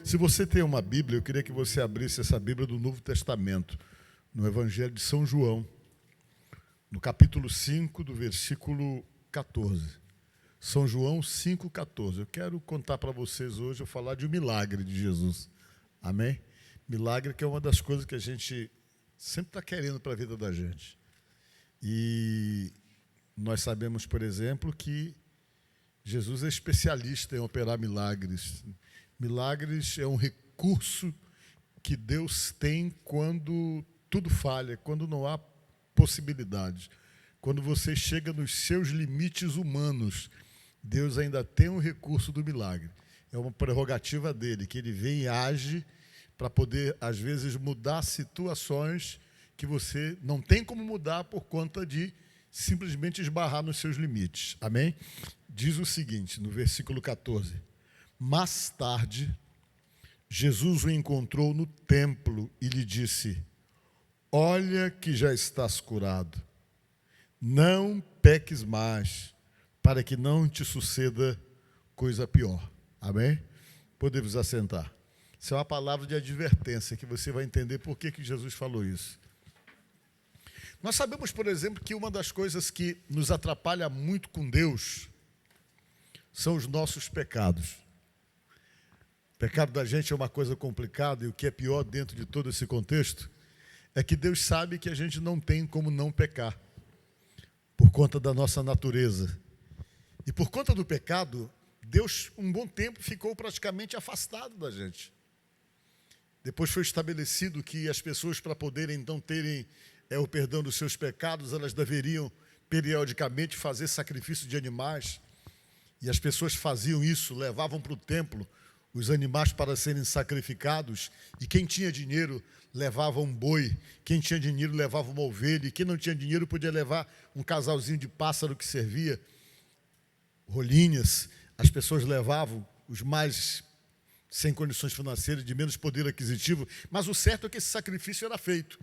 Se você tem uma Bíblia, eu queria que você abrisse essa Bíblia do Novo Testamento, no Evangelho de São João, no capítulo 5, do versículo 14. São João 5,14. Eu quero contar para vocês hoje, eu falar de um milagre de Jesus. Amém? Milagre que é uma das coisas que a gente sempre está querendo para a vida da gente. E nós sabemos, por exemplo, que Jesus é especialista em operar milagres. Milagres é um recurso que Deus tem quando tudo falha, quando não há possibilidades. Quando você chega nos seus limites humanos, Deus ainda tem um recurso do milagre. É uma prerrogativa dele, que ele vem e age para poder, às vezes, mudar situações que você não tem como mudar por conta de simplesmente esbarrar nos seus limites. Amém? Diz o seguinte, no versículo 14. Mais tarde, Jesus o encontrou no templo e lhe disse: olha que já estás curado. Não peques mais, para que não te suceda coisa pior. Amém? Podemos assentar. Isso é uma palavra de advertência, que você vai entender por que Jesus falou isso. Nós sabemos, por exemplo, que uma das coisas que nos atrapalha muito com Deus são os nossos pecados. O pecado da gente é uma coisa complicada, e o que é pior dentro de todo esse contexto é que Deus sabe que a gente não tem como não pecar, por conta da nossa natureza. E por conta do pecado, Deus, um bom tempo, ficou praticamente afastado da gente. Depois foi estabelecido que as pessoas, para poderem então terem o perdão dos seus pecados, elas deveriam periodicamente fazer sacrifício de animais. E as pessoas faziam isso, levavam para o templo os animais para serem sacrificados, e quem tinha dinheiro levava um boi, quem tinha dinheiro levava uma ovelha, e quem não tinha dinheiro podia levar um casalzinho de pássaro que servia, rolinhas. As pessoas levavam os mais sem condições financeiras, de menos poder aquisitivo, mas o certo é que esse sacrifício era feito.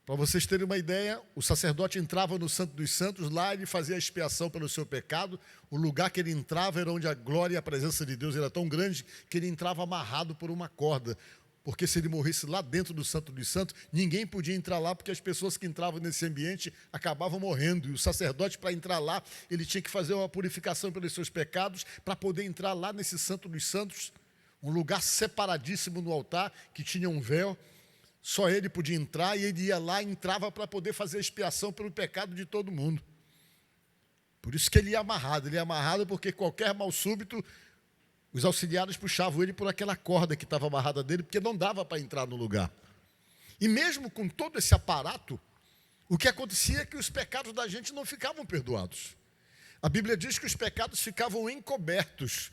Para vocês terem uma ideia, o sacerdote entrava no Santo dos Santos, lá ele fazia a expiação pelo seu pecado. O lugar que ele entrava era onde a glória e a presença de Deus era tão grande que ele entrava amarrado por uma corda, porque se ele morresse lá dentro do Santo dos Santos, ninguém podia entrar lá, porque as pessoas que entravam nesse ambiente acabavam morrendo. E o sacerdote, para entrar lá, ele tinha que fazer uma purificação pelos seus pecados para poder entrar lá nesse Santo dos Santos, um lugar separadíssimo no altar, que tinha um véu. Só ele podia entrar, e ele ia lá e entrava para poder fazer a expiação pelo pecado de todo mundo. Por isso que ele ia amarrado porque qualquer mal súbito, os auxiliares puxavam ele por aquela corda que estava amarrada dele, porque não dava para entrar no lugar. E mesmo com todo esse aparato, o que acontecia é que os pecados da gente não ficavam perdoados. A Bíblia diz que os pecados ficavam encobertos.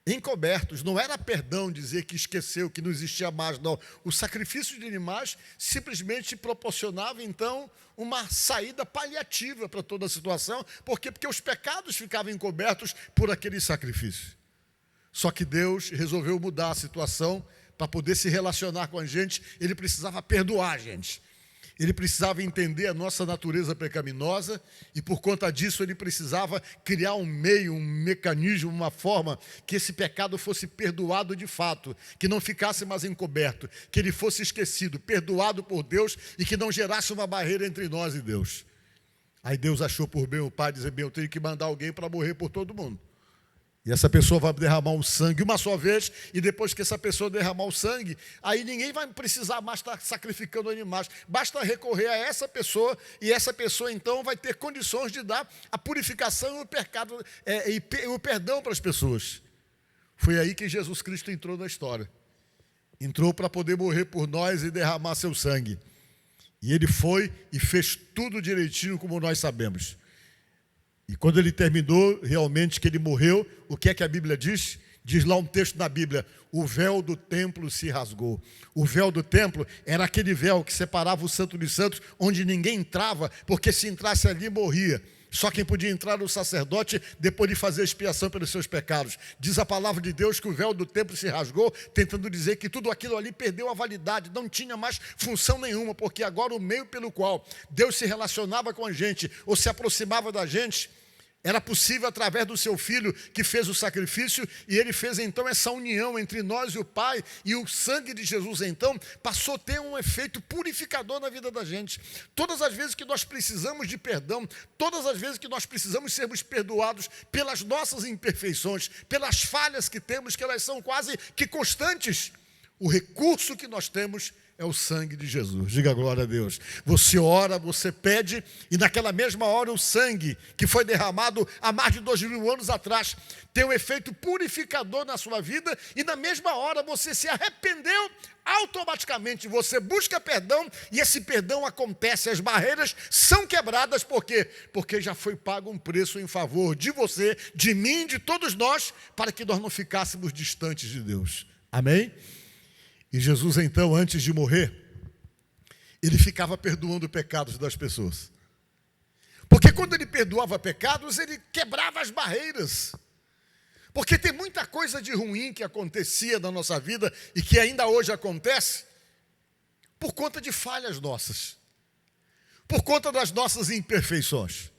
Encobertos, não era perdão dizer que esqueceu, que não existia mais, não. O sacrifício de animais simplesmente proporcionava, então, uma saída paliativa para toda a situação. Por quê? Porque os pecados ficavam encobertos por aquele sacrifício. Só que Deus resolveu mudar a situação. Para poder se relacionar com a gente, Ele precisava perdoar a gente. Ele precisava entender a nossa natureza pecaminosa, e por conta disso ele precisava criar um meio, um mecanismo, uma forma que esse pecado fosse perdoado de fato, que não ficasse mais encoberto, que ele fosse esquecido, perdoado por Deus, e que não gerasse uma barreira entre nós e Deus. Aí Deus achou por bem o pai dizer: bem, eu tenho que mandar alguém para morrer por todo mundo. E essa pessoa vai derramar o sangue uma só vez, e depois que essa pessoa derramar o sangue, aí ninguém vai precisar mais estar sacrificando animais. Basta recorrer a essa pessoa, e essa pessoa então vai ter condições de dar a purificação e o pecado, e o perdão para as pessoas. Foi aí que Jesus Cristo entrou na história. Entrou para poder morrer por nós e derramar seu sangue. E ele foi e fez tudo direitinho, como nós sabemos. E quando ele terminou, realmente que ele morreu, o que é que a Bíblia diz? Diz lá um texto na Bíblia: o véu do templo se rasgou. O véu do templo era aquele véu que separava o Santo dos Santos, onde ninguém entrava, porque se entrasse ali morria. Só quem podia entrar era o sacerdote, depois de fazer a expiação pelos seus pecados. Diz a palavra de Deus que o véu do templo se rasgou, tentando dizer que tudo aquilo ali perdeu a validade, não tinha mais função nenhuma, porque agora o meio pelo qual Deus se relacionava com a gente, ou se aproximava da gente, Era possível através do seu Filho que fez o sacrifício, e ele fez então essa união entre nós e o Pai, e o sangue de Jesus então passou a ter um efeito purificador na vida da gente. Todas as vezes que nós precisamos de perdão, todas as vezes que nós precisamos sermos perdoados pelas nossas imperfeições, pelas falhas que temos, que elas são quase que constantes, o recurso que nós temos é o sangue de Jesus. Diga glória a Deus. Você ora, você pede, e naquela mesma hora o sangue que foi derramado há mais de 2000 anos atrás tem um efeito purificador na sua vida, e na mesma hora você se arrependeu, automaticamente você busca perdão, e esse perdão acontece, as barreiras são quebradas. Por quê? Porque já foi pago um preço em favor de você, de mim, de todos nós, para que nós não ficássemos distantes de Deus. Amém? E Jesus, então, antes de morrer, ele ficava perdoando pecados das pessoas. Porque quando ele perdoava pecados, ele quebrava as barreiras. Porque tem muita coisa de ruim que acontecia na nossa vida e que ainda hoje acontece por conta de falhas nossas, por conta das nossas imperfeições.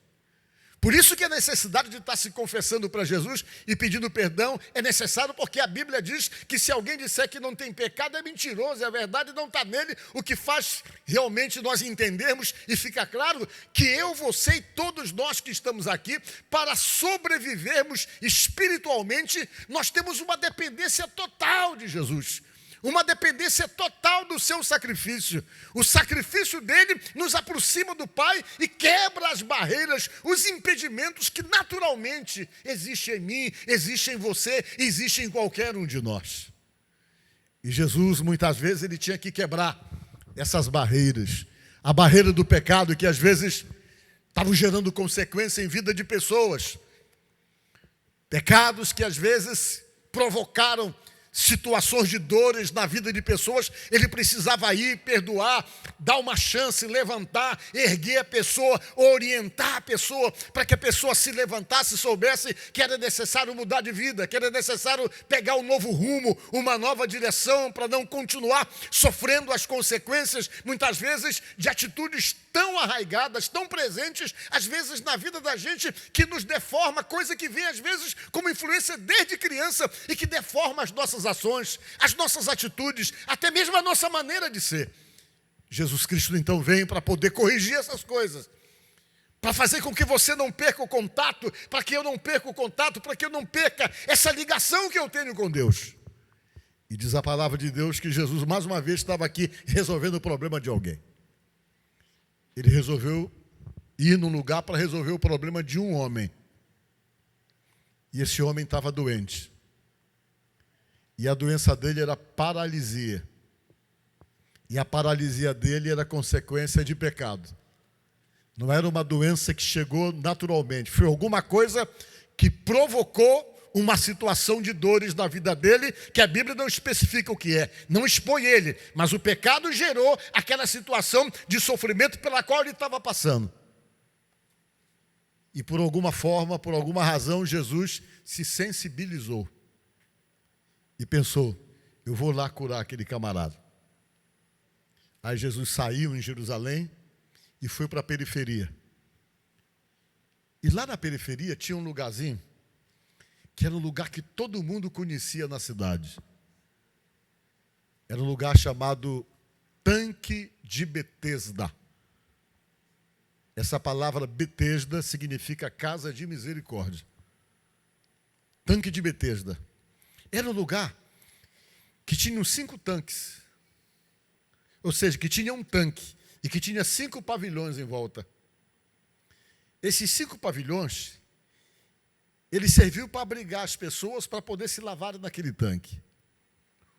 Por isso que a necessidade de estar se confessando para Jesus e pedindo perdão é necessário, porque a Bíblia diz que se alguém disser que não tem pecado é mentiroso, e a verdade não está nele, o que faz realmente nós entendermos e fica claro que eu, você e todos nós que estamos aqui, para sobrevivermos espiritualmente, nós temos uma dependência total de Jesus. Uma dependência total do seu sacrifício. O sacrifício dele nos aproxima do Pai e quebra as barreiras, os impedimentos que naturalmente existem em mim, existem em você, existem em qualquer um de nós. E Jesus, muitas vezes, ele tinha que quebrar essas barreiras. A barreira do pecado, que às vezes estavam gerando consequência em vida de pessoas. Pecados que às vezes provocaram situações de dores na vida de pessoas. Ele precisava ir, perdoar, dar uma chance, levantar, erguer a pessoa, orientar a pessoa, para que a pessoa se levantasse e soubesse que era necessário mudar de vida, que era necessário pegar um novo rumo, uma nova direção, para não continuar sofrendo as consequências, muitas vezes, de atitudes tão arraigadas, tão presentes, às vezes na vida da gente, que nos deforma, coisa que vem às vezes como influência desde criança e que deforma as nossas ações, as nossas atitudes, até mesmo a nossa maneira de ser. Jesus Cristo então vem para poder corrigir essas coisas, para fazer com que você não perca o contato, para que eu não perca o contato, para que eu não perca essa ligação que eu tenho com Deus. E diz a palavra de Deus que Jesus mais uma vez estava aqui resolvendo o problema de alguém. Ele resolveu ir num lugar para resolver o problema de um homem. E esse homem estava doente. E a doença dele era paralisia. E a paralisia dele era consequência de pecado. Não era uma doença que chegou naturalmente. Foi alguma coisa que provocou uma situação de dores na vida dele, que a Bíblia não especifica o que é, não expõe ele, mas o pecado gerou aquela situação de sofrimento pela qual ele estava passando. E por alguma forma, por alguma razão, Jesus se sensibilizou e pensou: eu vou lá curar aquele camarada. Aí Jesus saiu em Jerusalém e foi para a periferia. E lá na periferia tinha um lugarzinho que era um lugar que todo mundo conhecia na cidade. Era um lugar chamado Tanque de Betesda. Essa palavra Betesda significa casa de misericórdia. Tanque de Betesda. Era um lugar que tinha 5 tanques. Ou seja, que tinha um tanque e que tinha 5 pavilhões em volta. Esses 5 pavilhões, ele serviu para abrigar as pessoas para poder se lavarem naquele tanque.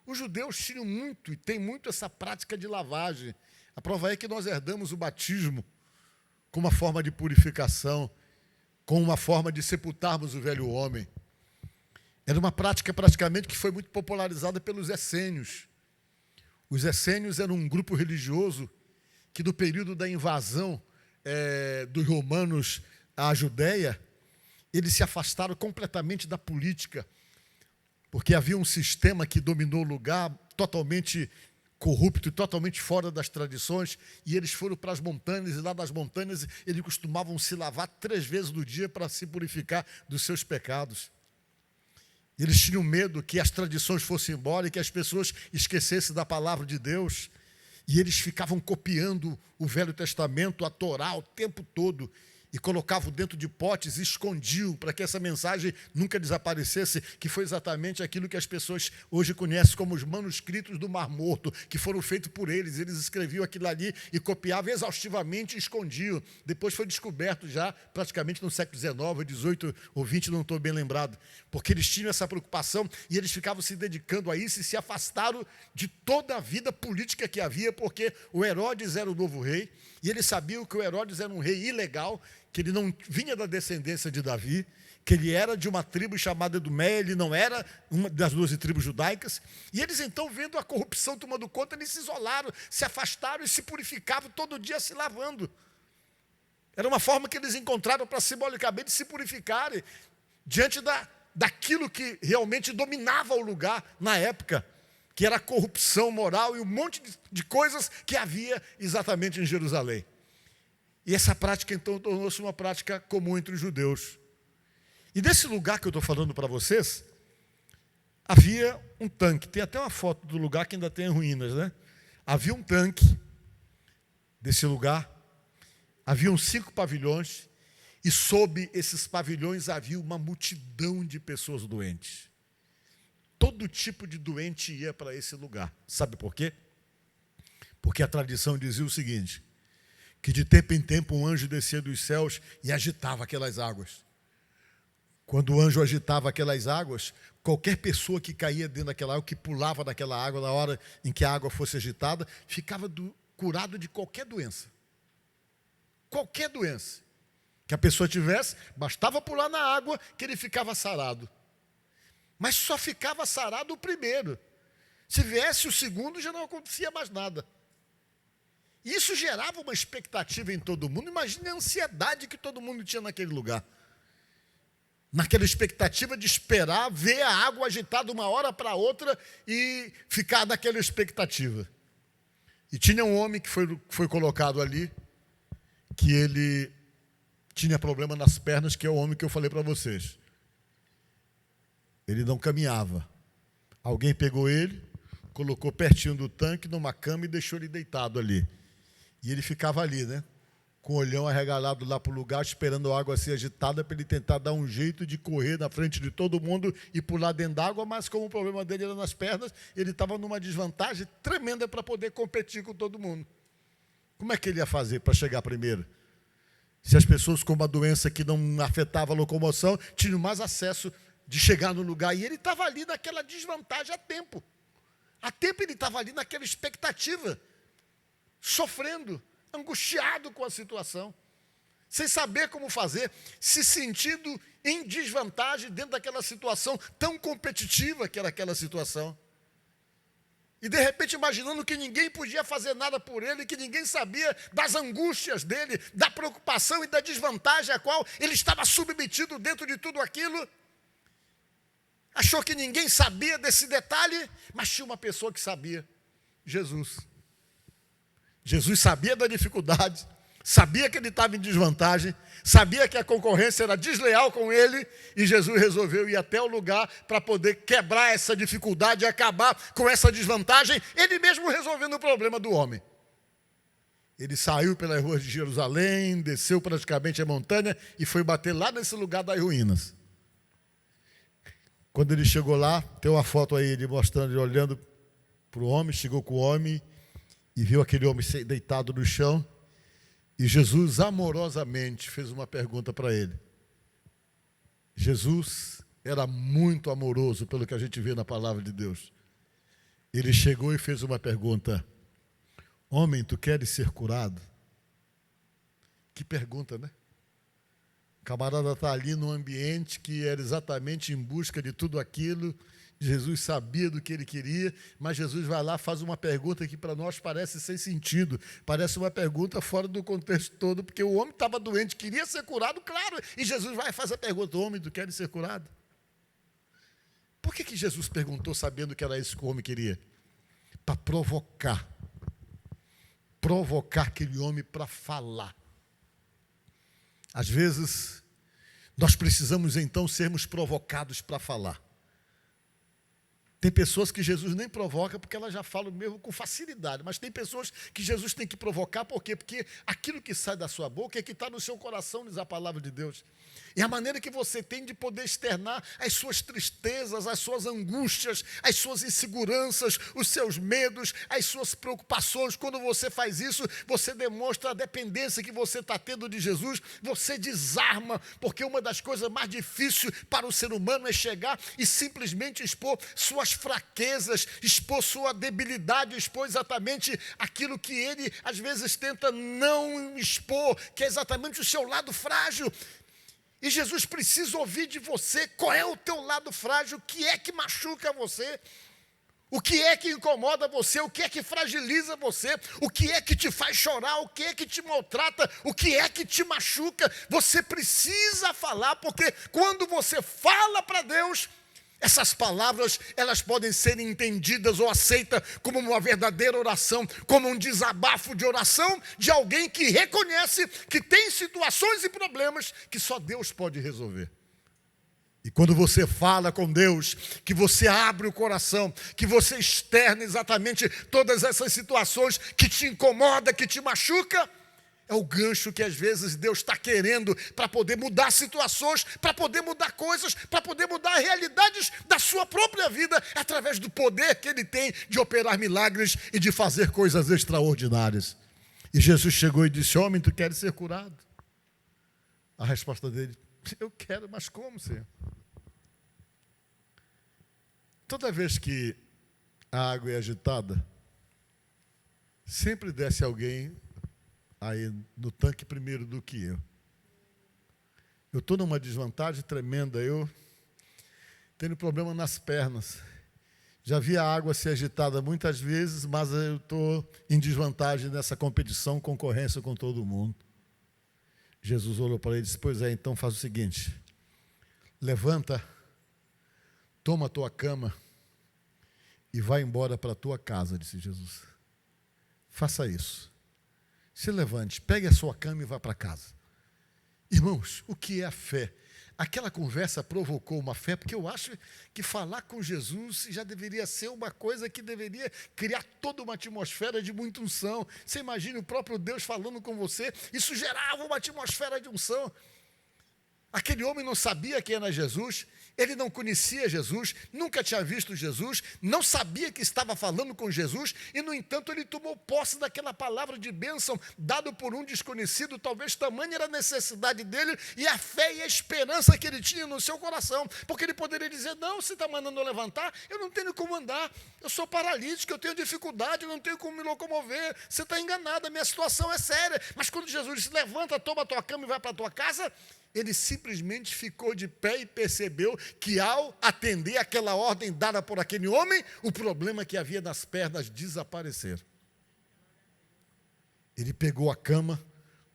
Os judeus tinham muito e têm muito essa prática de lavagem. A prova é que nós herdamos o batismo como uma forma de purificação, como uma forma de sepultarmos o velho homem. Era uma prática praticamente que foi muito popularizada pelos essênios. Os essênios eram um grupo religioso que, no período da invasão dos romanos à Judéia, eles se afastaram completamente da política, porque havia um sistema que dominou o lugar totalmente corrupto e totalmente fora das tradições, e eles foram para as montanhas, e lá nas montanhas eles costumavam se lavar 3 vezes no dia para se purificar dos seus pecados. Eles tinham medo que as tradições fossem embora e que as pessoas esquecessem da palavra de Deus, e eles ficavam copiando o Velho Testamento, a Torá, o tempo todo, e colocavam dentro de potes e escondiam para que essa mensagem nunca desaparecesse, que foi exatamente aquilo que as pessoas hoje conhecem como os manuscritos do Mar Morto, que foram feitos por eles. Eles escreviam aquilo ali e copiavam exaustivamente e escondiam. Depois foi descoberto já, praticamente no século XIX, 18 ou 20, não estou bem lembrado, porque eles tinham essa preocupação e eles ficavam se dedicando a isso e se afastaram de toda a vida política que havia, porque o Herodes era o novo rei, e eles sabiam que o Herodes era um rei ilegal, que ele não vinha da descendência de Davi, que ele era de uma tribo chamada Edomeia, ele não era uma das 12 tribos judaicas, e eles então, vendo a corrupção tomando conta, eles se isolaram, se afastaram e se purificavam todo dia se lavando. Era uma forma que eles encontraram para simbolicamente se purificarem diante daquilo que realmente dominava o lugar na época, que era a corrupção moral e um monte de coisas que havia exatamente em Jerusalém. E essa prática, então, tornou-se uma prática comum entre os judeus. E nesse lugar que eu estou falando para vocês, havia um tanque. Tem até uma foto do lugar que ainda tem ruínas, né? Havia um tanque desse lugar. Haviam 5 pavilhões. E sob esses pavilhões havia uma multidão de pessoas doentes. Todo tipo de doente ia para esse lugar. Sabe por quê? Porque a tradição dizia o seguinte, que de tempo em tempo um anjo descia dos céus e agitava aquelas águas. Quando o anjo agitava aquelas águas, qualquer pessoa que caía dentro daquela água, que pulava naquela água na hora em que a água fosse agitada, ficava curado de qualquer doença. Qualquer doença que a pessoa tivesse, bastava pular na água que ele ficava sarado. Mas só ficava sarado o primeiro. Se viesse o segundo, já não acontecia mais nada. Isso gerava uma expectativa em todo mundo. Imagine a ansiedade que todo mundo tinha naquele lugar. Naquela expectativa de esperar, ver a água agitada de uma hora para outra e ficar naquela expectativa. E tinha um homem que foi colocado ali, que ele tinha problema nas pernas, que é o homem que eu falei para vocês. Ele não caminhava. Alguém pegou ele, colocou pertinho do tanque, numa cama e deixou ele deitado ali. E ele ficava ali, né? Com o olhão arregalado lá para o lugar, esperando a água ser agitada para ele tentar dar um jeito de correr na frente de todo mundo e pular dentro d'água, mas como o problema dele era nas pernas, ele estava numa desvantagem tremenda para poder competir com todo mundo. Como é que ele ia fazer para chegar primeiro? Se as pessoas com uma doença que não afetava a locomoção tinham mais acesso de chegar no lugar, e ele estava ali naquela desvantagem há tempo. Há tempo ele estava ali naquela expectativa, sofrendo, angustiado com a situação, sem saber como fazer, se sentindo em desvantagem dentro daquela situação tão competitiva que era aquela situação. E de repente imaginando que ninguém podia fazer nada por ele, que ninguém sabia das angústias dele, da preocupação e da desvantagem a qual ele estava submetido dentro de tudo aquilo. Achou que ninguém sabia desse detalhe, mas tinha uma pessoa que sabia, Jesus. Jesus sabia da dificuldade, sabia que ele estava em desvantagem, sabia que a concorrência era desleal com ele, e Jesus resolveu ir até o lugar para poder quebrar essa dificuldade e acabar com essa desvantagem, ele mesmo resolvendo o problema do homem. Ele saiu pelas ruas de Jerusalém, desceu praticamente a montanha e foi bater lá nesse lugar das ruínas. Quando ele chegou lá, tem uma foto aí, ele mostrando, ele olhando para o homem, chegou com o homem e viu aquele homem deitado no chão, e Jesus amorosamente fez uma pergunta para ele. Jesus era muito amoroso, pelo que a gente vê na palavra de Deus. Ele chegou e fez uma pergunta: homem, tu queres ser curado? Que pergunta, né? O camarada está ali num ambiente que era exatamente em busca de tudo aquilo. Jesus sabia do que ele queria, mas Jesus vai lá e faz uma pergunta que para nós parece sem sentido. Parece uma pergunta fora do contexto todo, porque o homem estava doente, queria ser curado, claro. E Jesus vai e faz a pergunta: homem, tu queres ser curado? Por que Jesus perguntou sabendo que era isso que o homem queria? para provocar aquele homem para falar. Às vezes, nós precisamos então sermos provocados para falar. Tem pessoas que Jesus nem provoca porque elas já falam mesmo com facilidade, mas tem pessoas que Jesus tem que provocar, por quê? Porque aquilo que sai da sua boca é que está no seu coração, diz a palavra de Deus. E a maneira que você tem de poder externar as suas tristezas, as suas angústias, as suas inseguranças, os seus medos, as suas preocupações. Quando você faz isso, você demonstra a dependência que você está tendo de Jesus, você desarma, porque uma das coisas mais difíceis para o ser humano é chegar e simplesmente expor suas fraquezas, expor sua debilidade, expor exatamente aquilo que ele às vezes tenta não expor, que é exatamente o seu lado frágil. E Jesus precisa ouvir de você qual é o teu lado frágil, o que é que machuca você, o que é que incomoda você, o que é que fragiliza você, o que é que te faz chorar, o que é que te maltrata, o que é que te machuca. Você precisa falar, porque quando você fala para Deus, essas palavras, elas podem ser entendidas ou aceitas como uma verdadeira oração, como um desabafo de oração de alguém que reconhece que tem situações e problemas que só Deus pode resolver. E quando você fala com Deus, que você abre o coração, que você externa exatamente todas essas situações que te incomodam, que te machucam, é o gancho que às vezes Deus está querendo para poder mudar situações, para poder mudar coisas, para poder mudar realidades da sua própria vida, através do poder que Ele tem de operar milagres e de fazer coisas extraordinárias. E Jesus chegou e disse: homem, tu queres ser curado? A resposta dele: eu quero, mas como, Senhor? Toda vez que a água é agitada, sempre desce alguém aí no tanque primeiro do que eu. Eu estou numa desvantagem tremenda, eu tenho problema nas pernas. Já vi a água ser agitada muitas vezes, mas eu estou em desvantagem nessa competição, concorrência com todo mundo. Jesus olhou para ele e disse: pois é, então faz o seguinte, levanta, toma a tua cama e vai embora para a tua casa, disse Jesus. Faça isso. Se levante, pegue a sua cama e vá para casa. Irmãos, o que é a fé? Aquela conversa provocou uma fé, porque eu acho que falar com Jesus já deveria ser uma coisa que deveria criar toda uma atmosfera de muita unção. Você imagina o próprio Deus falando com você, isso gerava uma atmosfera de unção. Aquele homem não sabia quem era Jesus, ele não conhecia Jesus, nunca tinha visto Jesus, não sabia que estava falando com Jesus, e, no entanto, ele tomou posse daquela palavra de bênção, dado por um desconhecido. Talvez tamanha era a necessidade dele, e a fé e a esperança que ele tinha no seu coração, porque ele poderia dizer: não, você está mandando eu levantar, eu não tenho como andar, eu sou paralítico, eu tenho dificuldade, eu não tenho como me locomover, você está enganado, a minha situação é séria. Mas quando Jesus disse: levanta, toma a tua cama e vai para a tua casa, ele simplesmente ficou de pé e percebeu que, ao atender aquela ordem dada por aquele homem, o problema que havia nas pernas desapareceu. Ele pegou a cama,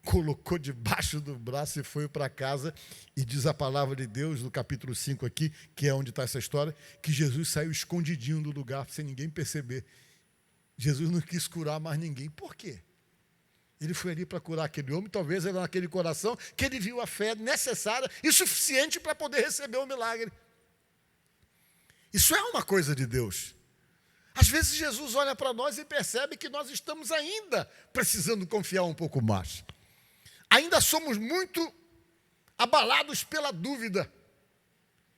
colocou debaixo do braço e foi para casa. E diz a palavra de Deus, no capítulo 5 aqui, que é onde está essa história, que Jesus saiu escondidinho do lugar, sem ninguém perceber. Jesus não quis curar mais ninguém. Por quê? Ele foi ali para curar aquele homem, talvez era naquele coração que ele viu a fé necessária e suficiente para poder receber o milagre. Isso é uma coisa de Deus. Às vezes Jesus olha para nós e percebe que nós estamos ainda precisando confiar um pouco mais. Ainda somos muito abalados pela dúvida.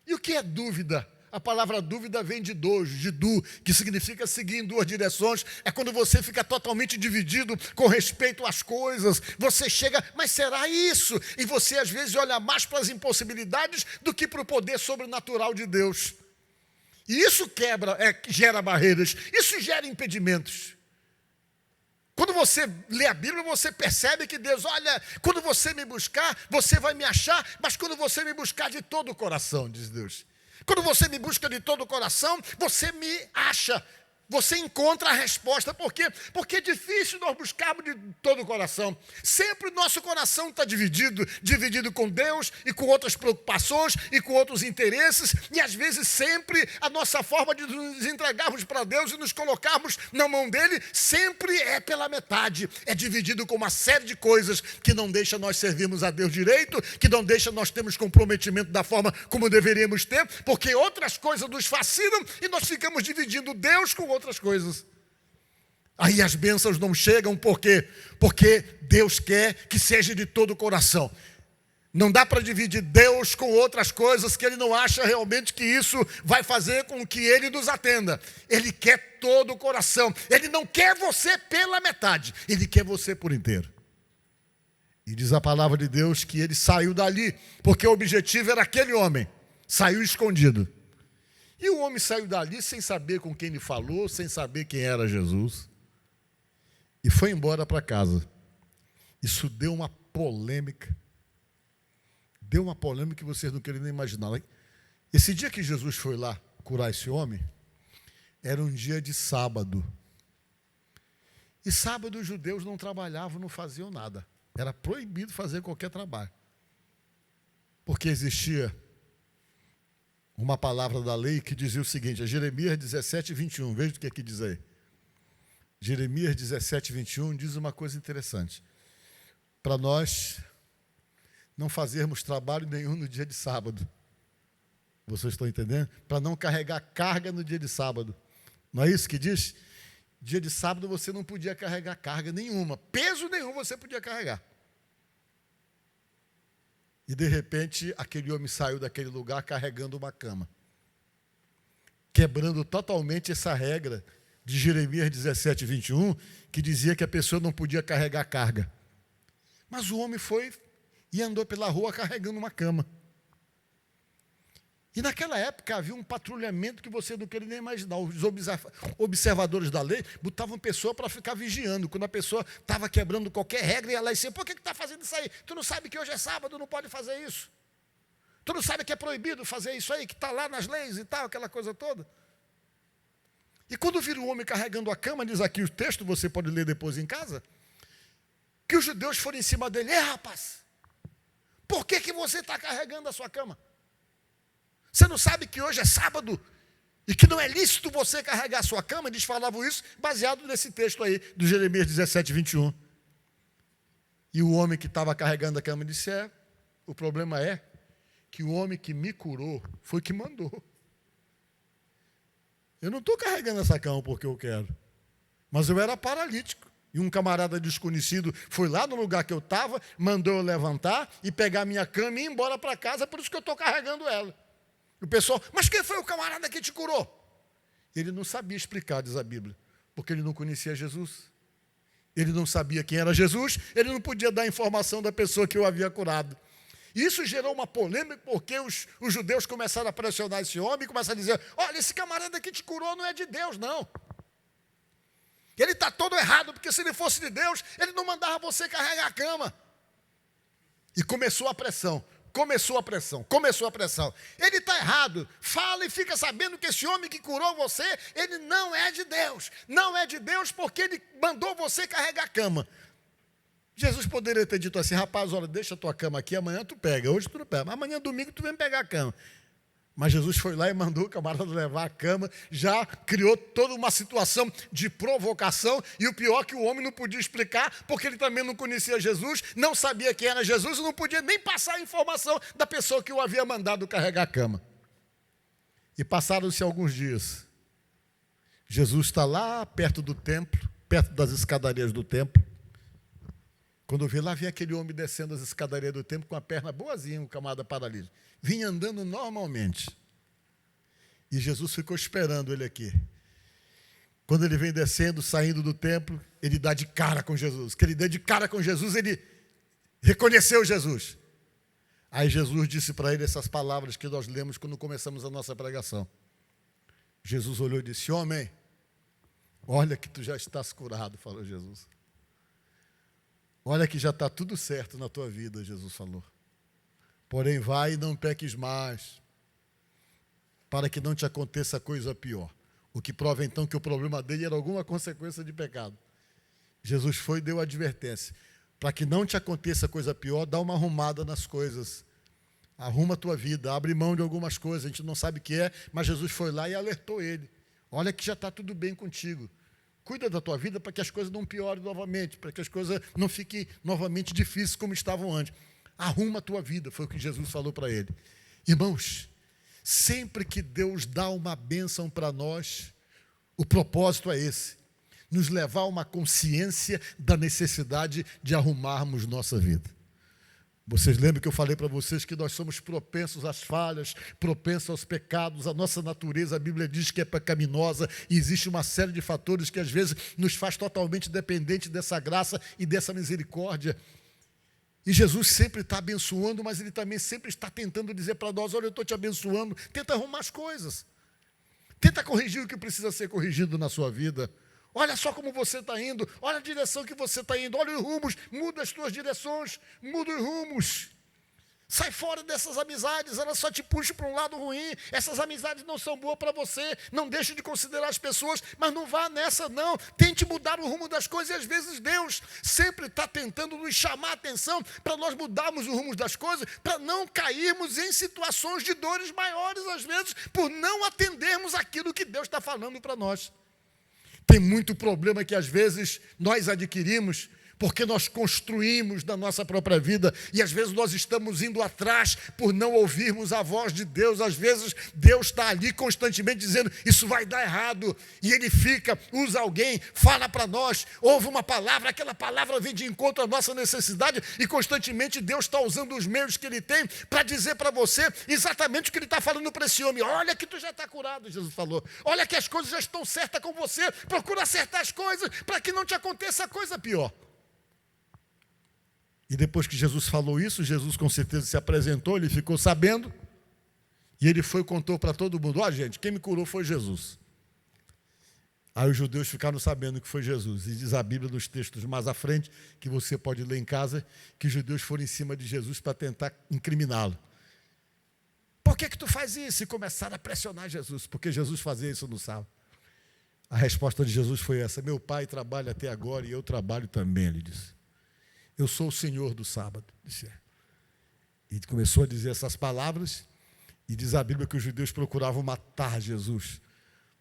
E o que é dúvida? A palavra dúvida vem de dojo, de du, que significa seguir em duas direções. É quando você fica totalmente dividido com respeito às coisas. Você chega, mas será isso? E você às vezes olha mais para as impossibilidades do que para o poder sobrenatural de Deus. E isso gera barreiras, isso gera impedimentos. Quando você lê a Bíblia, você percebe que Deus: olha, quando você me buscar, você vai me achar, mas quando você me buscar de todo o coração, diz Deus. Quando você me busca de todo o coração, você me acha. você encontra a resposta. Por quê? Porque é difícil nós buscarmos de todo o coração. Sempre o nosso coração está dividido com Deus e com outras preocupações e com outros interesses, e às vezes sempre a nossa forma de nos entregarmos para Deus e nos colocarmos na mão dele sempre é pela metade. É dividido com uma série de coisas que não deixa nós servirmos a Deus direito, que não deixa nós termos comprometimento da forma como deveríamos ter, porque outras coisas nos fascinam e nós ficamos dividindo Deus com outras coisas. Aí as bênçãos não chegam, por quê? Porque Deus quer que seja de todo o coração. Não dá para dividir Deus com outras coisas que Ele não acha realmente que isso vai fazer com que Ele nos atenda. Ele quer todo o coração. Ele não quer você pela metade. Ele quer você por inteiro. E diz a palavra de Deus que ele saiu dali, porque o objetivo era aquele homem. Saiu escondido. E o homem saiu dali sem saber com quem ele falou, sem saber quem era Jesus. E foi embora para casa. Isso deu uma polêmica. Deu uma polêmica que vocês não querem nem imaginar. Esse dia que Jesus foi lá curar esse homem, era um dia de sábado. E sábado os judeus não trabalhavam, não faziam nada. Era proibido fazer qualquer trabalho. Porque existia uma palavra da lei que dizia o seguinte, Jeremias 17, 21, veja o que aqui diz aí. Jeremias 17, 21 diz uma coisa interessante. Para nós não fazermos trabalho nenhum no dia de sábado. Vocês estão entendendo? Para não carregar carga no dia de sábado. Não é isso que diz? Dia de sábado você não podia carregar carga nenhuma. Peso nenhum você podia carregar. E de repente, aquele homem saiu daquele lugar carregando uma cama. Quebrando totalmente essa regra de Jeremias 17, 21, que dizia que a pessoa não podia carregar carga. Mas o homem foi e andou pela rua carregando uma cama. E naquela época havia um patrulhamento que você não queria nem imaginar. Os observadores da lei botavam pessoa para ficar vigiando. Quando a pessoa estava quebrando qualquer regra, ia lá e dizia, por que está fazendo isso aí? Tu não sabe que hoje é sábado, não pode fazer isso. Tu não sabe que é proibido fazer isso aí, que está lá nas leis e tal, aquela coisa toda. E quando vira o homem carregando a cama, diz aqui o texto, você pode ler depois em casa, que os judeus foram em cima dele. Rapaz, por que você está carregando a sua cama? Você não sabe que hoje é sábado e que não é lícito você carregar a sua cama? Eles falavam isso baseado nesse texto aí, do Jeremias 17, 21. E o homem que estava carregando a cama disse, o problema é que o homem que me curou foi que mandou. Eu não estou carregando essa cama porque eu quero, mas eu era paralítico. E um camarada desconhecido foi lá no lugar que eu estava, mandou eu levantar e pegar minha cama e ir embora para casa, por isso que eu estou carregando ela. O pessoal, mas quem foi o camarada que te curou? Ele não sabia explicar, diz a Bíblia, porque ele não conhecia Jesus. Ele não sabia quem era Jesus, ele não podia dar a informação da pessoa que o havia curado. E isso gerou uma polêmica, porque os judeus começaram a pressionar esse homem, e começaram a dizer, olha, esse camarada que te curou não é de Deus, não. Ele está todo errado, porque se ele fosse de Deus, ele não mandava você carregar a cama. E começou a pressão. Ele está errado. Fala e fica sabendo que esse homem que curou você, ele não é de Deus. Não é de Deus porque ele mandou você carregar a cama. Jesus poderia ter dito assim, rapaz, olha, deixa a tua cama aqui, amanhã tu pega. Hoje tu não pega, mas amanhã, domingo, tu vem pegar a cama. Mas Jesus foi lá e mandou o camarada levar a cama, já criou toda uma situação de provocação, e o pior é que o homem não podia explicar, porque ele também não conhecia Jesus, não sabia quem era Jesus, e não podia nem passar a informação da pessoa que o havia mandado carregar a cama. E passaram-se alguns dias. Jesus está lá perto do templo, perto das escadarias do templo. Quando eu vi lá, vinha aquele homem descendo as escadarias do templo com a perna boazinha, um camarada paralítico. Vinha andando normalmente. E Jesus ficou esperando ele aqui. Quando ele vem descendo, saindo do templo, ele dá de cara com Jesus. Que ele deu de cara com Jesus, ele reconheceu Jesus. Aí Jesus disse para ele essas palavras que nós lemos quando começamos a nossa pregação. Jesus olhou e disse, homem, olha que tu já estás curado, falou Jesus. Olha que já está tudo certo na tua vida, Jesus falou. Porém, vai e não peques mais, para que não te aconteça coisa pior. o que prova então que o problema dele era alguma consequência de pecado. Jesus foi e deu advertência. Para que não te aconteça coisa pior, dá uma arrumada nas coisas. Arruma a tua vida, abre mão de algumas coisas, a gente não sabe o que é, mas Jesus foi lá e alertou ele. Olha que já está tudo bem contigo. Cuida da tua vida para que as coisas não piorem novamente, para que as coisas não fiquem novamente difíceis como estavam antes. Arruma a tua vida, foi o que Jesus falou para ele. Irmãos, sempre que Deus dá uma bênção para nós, o propósito é esse: nos levar a uma consciência da necessidade de arrumarmos nossa vida. Vocês lembram que eu falei para vocês que nós somos propensos às falhas, propensos aos pecados, a nossa natureza, a Bíblia diz que é pecaminosa, e existe uma série de fatores que às vezes nos faz totalmente dependente dessa graça e dessa misericórdia. E Jesus sempre está abençoando, mas Ele também sempre está tentando dizer para nós: olha, eu estou te abençoando, tenta arrumar as coisas, tenta corrigir o que precisa ser corrigido na sua vida. Olha só como você está indo, olha a direção que você está indo, olha os rumos, muda as tuas direções, muda os rumos. Sai fora dessas amizades, elas só te puxam para um lado ruim, essas amizades não são boas para você, não deixe de considerar as pessoas, mas não vá nessa não, tente mudar o rumo das coisas, e às vezes Deus sempre está tentando nos chamar a atenção para nós mudarmos o rumo das coisas, para não cairmos em situações de dores maiores, às vezes, por não atendermos aquilo que Deus está falando para nós. Tem muito problema que às vezes nós adquirimos porque nós construímos na nossa própria vida, e às vezes nós estamos indo atrás por não ouvirmos a voz de Deus. Às vezes Deus está ali constantemente dizendo: isso vai dar errado, e Ele usa alguém, fala para nós, ouve uma palavra, aquela palavra vem de encontro à nossa necessidade, e constantemente Deus está usando os meios que Ele tem para dizer para você exatamente o que Ele está falando para esse homem. Olha que tu já está curado, Jesus falou, olha que as coisas já estão certas com você, procura acertar as coisas para que não te aconteça coisa pior. E depois que Jesus falou isso, Jesus com certeza se apresentou, ele ficou sabendo, e ele foi e contou para todo mundo: ó, gente, quem me curou foi Jesus. Aí os judeus ficaram sabendo que foi Jesus, e diz a Bíblia nos textos mais à frente, que você pode ler em casa, que os judeus foram em cima de Jesus para tentar incriminá-lo. Por que tu faz isso? E começaram a pressionar Jesus, porque Jesus fazia isso no sábado. A resposta de Jesus foi essa: meu pai trabalha até agora e eu trabalho também, ele disse. Eu sou o Senhor do sábado. E começou a dizer essas palavras, e diz a Bíblia que os judeus procuravam matar Jesus,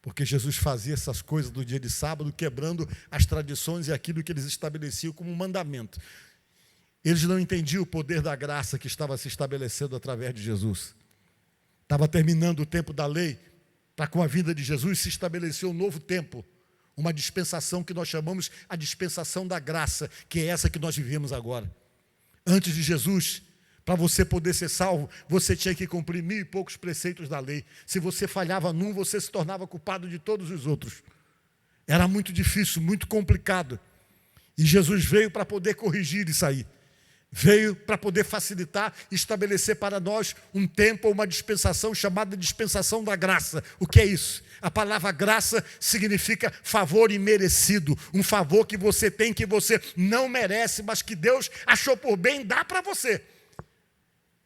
porque Jesus fazia essas coisas no dia de sábado, quebrando as tradições e aquilo que eles estabeleciam como um mandamento. Eles não entendiam o poder da graça que estava se estabelecendo através de Jesus. Estava terminando o tempo da lei, para com a vinda de Jesus se estabelecer um novo tempo, uma dispensação que nós chamamos a dispensação da graça, que é essa que nós vivemos agora. Antes de Jesus, para você poder ser salvo, você tinha que cumprir 1000 e poucos preceitos da lei. Se você falhava num, você se tornava culpado de todos os outros. Era muito difícil, muito complicado. E Jesus veio para poder corrigir isso aí. Veio para poder facilitar e estabelecer para nós um tempo, uma dispensação chamada dispensação da graça. O que é isso? A palavra graça significa favor imerecido, um favor que você tem, que você não merece, mas que Deus achou por bem dar para você.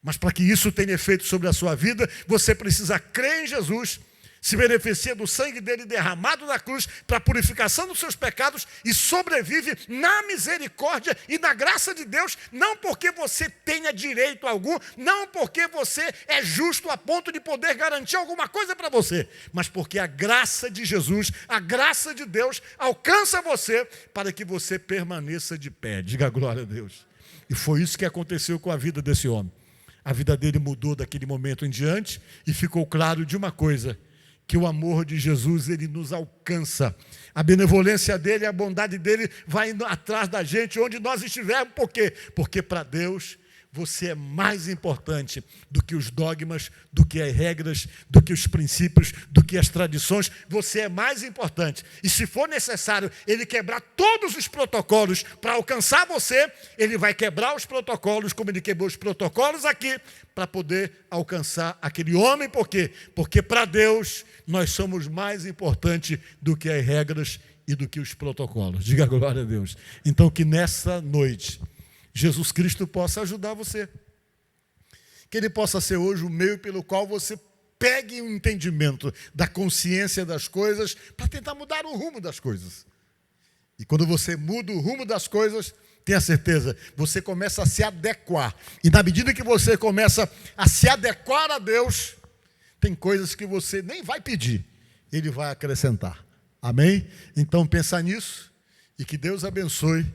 Mas para que isso tenha efeito sobre a sua vida, você precisa crer em Jesus, se beneficia do sangue dele derramado na cruz para a purificação dos seus pecados e sobrevive na misericórdia e na graça de Deus, não porque você tenha direito algum, não porque você é justo a ponto de poder garantir alguma coisa para você, mas porque a graça de Jesus, a graça de Deus alcança você para que você permaneça de pé. Diga glória a Deus. E foi isso que aconteceu com a vida desse homem. A vida dele mudou daquele momento em diante e ficou claro de uma coisa: que o amor de Jesus, ele nos alcança. A benevolência dele, a bondade dele vai indo atrás da gente, onde nós estivermos. Por quê? Porque para Deus você é mais importante do que os dogmas, do que as regras, do que os princípios, do que as tradições. Você é mais importante. E se for necessário ele quebrar todos os protocolos para alcançar você, ele vai quebrar os protocolos, como ele quebrou os protocolos aqui, para poder alcançar aquele homem. Por quê? Porque para Deus nós somos mais importantes do que as regras e do que os protocolos. Diga glória a Deus. Então que nessa noite Jesus Cristo possa ajudar você. Que Ele possa ser hoje o meio pelo qual você pegue o entendimento da consciência das coisas para tentar mudar o rumo das coisas. E quando você muda o rumo das coisas, tenha certeza, você começa a se adequar. E na medida que você começa a se adequar a Deus, tem coisas que você nem vai pedir, Ele vai acrescentar. Amém? Então pensa nisso e que Deus abençoe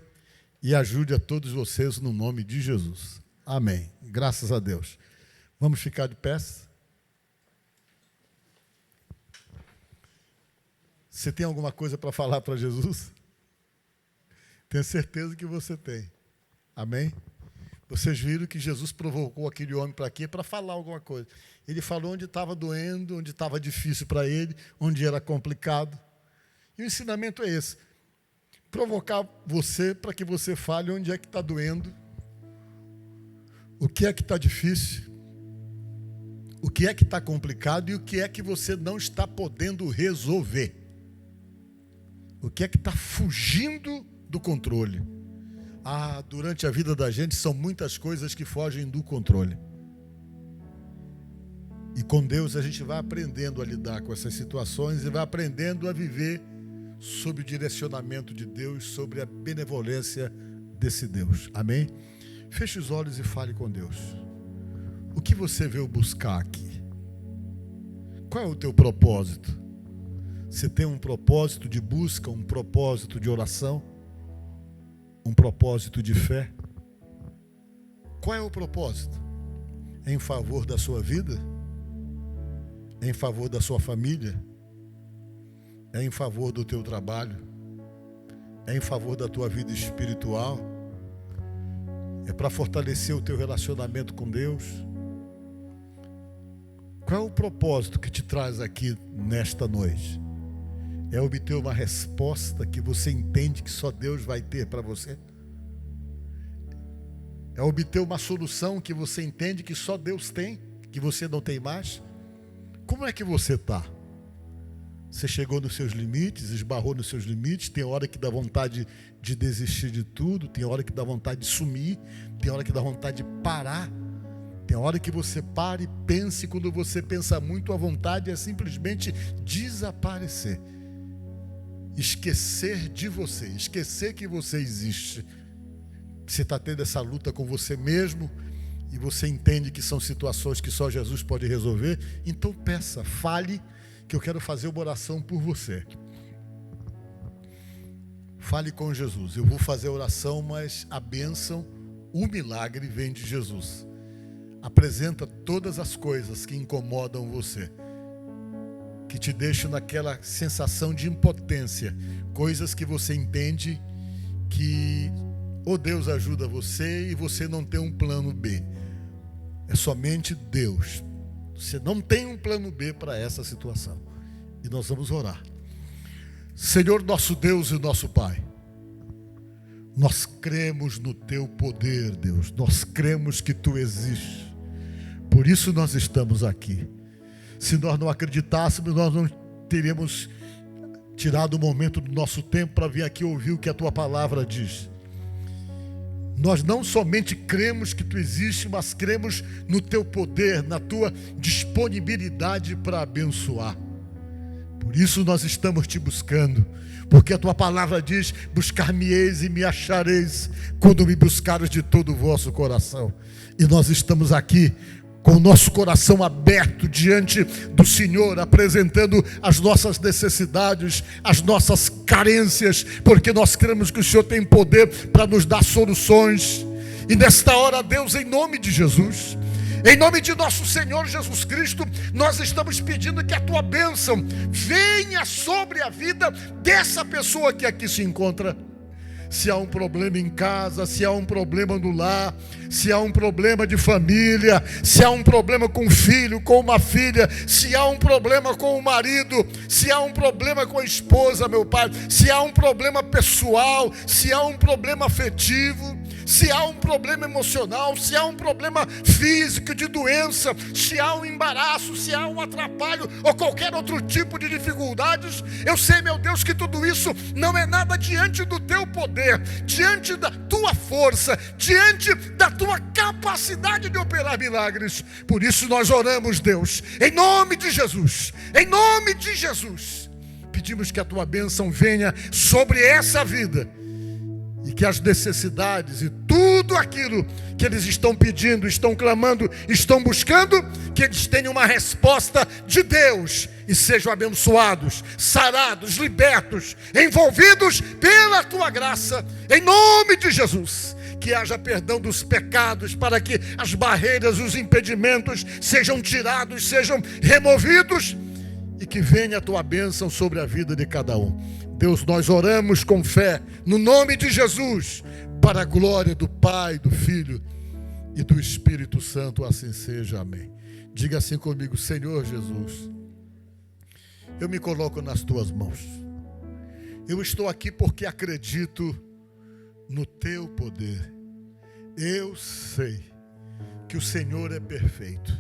e ajude a todos vocês no nome de Jesus. Amém. Graças a Deus. Vamos ficar de pé? Você tem alguma coisa para falar para Jesus? Tenho certeza que você tem. Amém? Vocês viram que Jesus provocou aquele homem para quê? Para falar alguma coisa. Ele falou onde estava doendo, onde estava difícil para ele, onde era complicado. E o ensinamento é esse. Provocar você para que você fale onde é que está doendo, o que é que está difícil, o que é que está complicado e o que é que você não está podendo resolver. O que é que está fugindo do controle. Durante a vida da gente são muitas coisas que fogem do controle. E com Deus a gente vai aprendendo a lidar com essas situações e vai aprendendo a viver sob o direcionamento de Deus, sobre a benevolência desse Deus. Amém? Feche os olhos e fale com Deus. O que você veio buscar aqui? Qual é o teu propósito? Você tem um propósito de busca, um propósito de oração, um propósito de fé? Qual é o propósito? É em favor da sua vida? É em favor da sua família? É em favor do teu trabalho? É em favor da tua vida espiritual? É para fortalecer o teu relacionamento com Deus? Qual é o propósito que te traz aqui nesta noite? É obter uma resposta que você entende que só Deus vai ter para você? É obter uma solução que você entende que só Deus tem, que você não tem mais? Como é que você está? Você chegou nos seus limites, esbarrou nos seus limites, tem hora que dá vontade de desistir de tudo, tem hora que dá vontade de sumir, tem hora que dá vontade de parar, tem hora que você para e pensa, e quando você pensa muito, a vontade é simplesmente desaparecer. Esquecer de você, esquecer que você existe. Você está tendo essa luta com você mesmo e você entende que são situações que só Jesus pode resolver, então peça, fale, que eu quero fazer uma oração por você. Fale com Jesus. Eu vou fazer a oração, mas a bênção, o milagre vem de Jesus. Apresenta todas as coisas que incomodam você, que te deixam naquela sensação de impotência, coisas que você entende que Deus ajuda você e você não tem um plano B. É somente Deus. Você não tem um plano B para essa situação. E nós vamos orar. Senhor, nosso Deus e nosso Pai, nós cremos no Teu poder, Deus. Nós cremos que Tu existes. Por isso nós estamos aqui. Se nós não acreditássemos, nós não teríamos tirado o momento do nosso tempo para vir aqui ouvir o que a Tua palavra diz. Nós não somente cremos que Tu existes, mas cremos no Teu poder, na Tua disponibilidade para abençoar. Por isso nós estamos Te buscando, porque a Tua palavra diz: buscar-me-eis e me achareis, quando me buscares de todo o vosso coração. E nós estamos aqui com o nosso coração aberto diante do Senhor, apresentando as nossas necessidades, as nossas carências, porque nós cremos que o Senhor tem poder para nos dar soluções. E nesta hora, Deus, em nome de Jesus, em nome de nosso Senhor Jesus Cristo, nós estamos pedindo que a Tua bênção venha sobre a vida dessa pessoa que aqui se encontra. Se há um problema em casa, se há um problema no lar, se há um problema de família, se há um problema com um filho, com uma filha, se há um problema com o marido, se há um problema com a esposa, meu Pai, se há um problema pessoal, se há um problema afetivo, se há um problema emocional, se há um problema físico de doença, se há um embaraço, se há um atrapalho ou qualquer outro tipo de dificuldades, eu sei, meu Deus, que tudo isso não é nada diante do teu poder, diante da tua força, diante da tua capacidade de operar milagres. Por isso nós oramos, Deus, em nome de Jesus, em nome de Jesus, pedimos que a tua bênção venha sobre essa vida, e que as necessidades e tudo aquilo que eles estão pedindo, estão clamando, estão buscando, que eles tenham uma resposta de Deus e sejam abençoados, sarados, libertos, envolvidos pela tua graça, em nome de Jesus. Que haja perdão dos pecados, para que as barreiras, os impedimentos sejam tirados, sejam removidos, e que venha a tua bênção sobre a vida de cada um. Deus, nós oramos com fé, no nome de Jesus, para a glória do Pai, do Filho e do Espírito Santo, assim seja, amém. Diga assim comigo: Senhor Jesus, eu me coloco nas tuas mãos. Eu estou aqui porque acredito no teu poder. Eu sei que o Senhor é perfeito.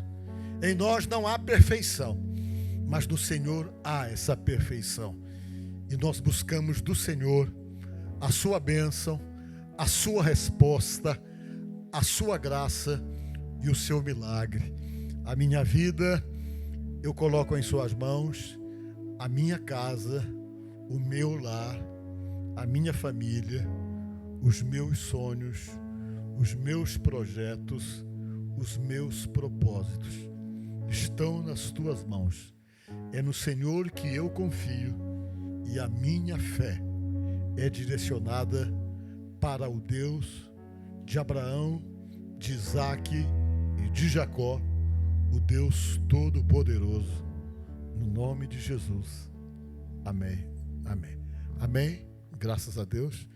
Em nós não há perfeição, mas no Senhor há essa perfeição. E nós buscamos do Senhor a sua bênção, a sua resposta, a sua graça e o seu milagre. A minha vida eu coloco em suas mãos, a minha casa, o meu lar, a minha família, os meus sonhos, os meus projetos, os meus propósitos estão nas tuas mãos. É no Senhor que eu confio, e a minha fé é direcionada para o Deus de Abraão, de Isaque e de Jacó, o Deus Todo-Poderoso, no nome de Jesus. Amém, amém, amém. Graças a Deus.